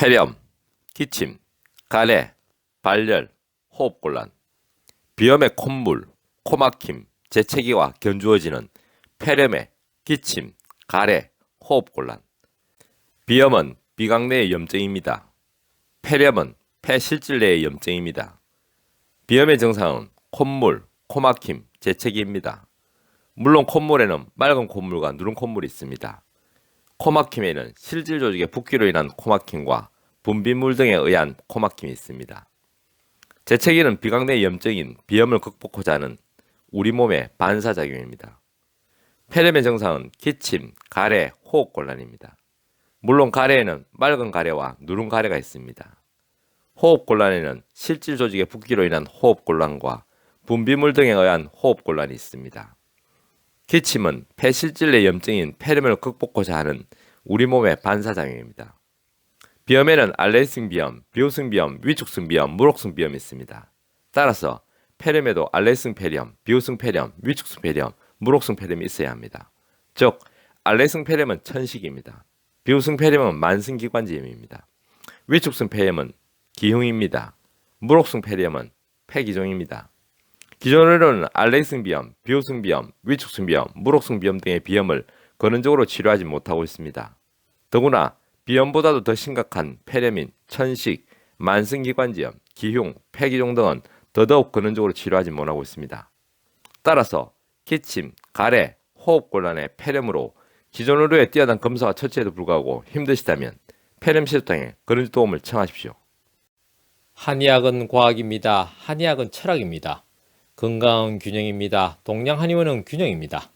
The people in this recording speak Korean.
폐렴, 기침, 가래, 발열, 호흡곤란. 비염의 콧물, 코막힘, 재채기와 견주어지는 폐렴의 기침, 가래, 호흡곤란. 비염은 비강 내의 염증입니다. 폐렴은 폐실질 내의 염증입니다. 비염의 증상은 콧물, 코막힘, 재채기입니다. 물론 콧물에는 맑은 콧물과 누른 콧물이 있습니다. 코막힘에는 실질 조직의 붓기로 인한 코막힘과 분비물 등에 의한 코막힘이 있습니다. 재채기는 비강 내 염증인 비염을 극복하자 하는 우리 몸의 반사작용입니다. 폐렴의 증상은 기침, 가래, 호흡곤란입니다. 물론 가래에는 맑은 가래와 누른 가래가 있습니다. 호흡곤란에는 실질 조직의 붓기로 인한 호흡곤란과 분비물 등에 의한 호흡곤란이 있습니다. 기침은 폐실질 내 염증인 폐렴을 극복하자 하는 우리 몸의 반사작용입니다. 비염에는 알레르기성 비염, 비호성 비염, 위축성 비염, 물혹성 비염이 있습니다. 따라서 폐렴에도 알레르기성 폐렴, 비호성 폐렴, 위축성 폐렴, 물혹성 폐렴이 있어야 합니다. 즉, 알레르기성 폐렴은 천식입니다. 비호성 폐렴은 만성기관지염입니다. 위축성 폐렴은 기흉입니다. 물혹성 폐렴은 폐기종입니다. 기존으로는 알레르기성 비염, 비호성 비염, 위축성 비염, 물혹성 비염 등의 비염을 근원적으로 치료하지 못하고 있습니다. 더구나 비염보다도 더 심각한 폐렴인 천식, 만성기관지염, 기흉, 폐기종 등은 더더욱 근원적으로 치료하지 못하고 있습니다. 따라서 기침, 가래, 호흡곤란의 폐렴으로 기존으로의 뛰어난 검사와 처치에도 불구하고 힘드시다면 폐렴 치료통에 근원적 도움을 청하십시오. 한의학은 과학입니다. 한의학은 철학입니다. 건강은 균형입니다. 동양 한의원은 균형입니다.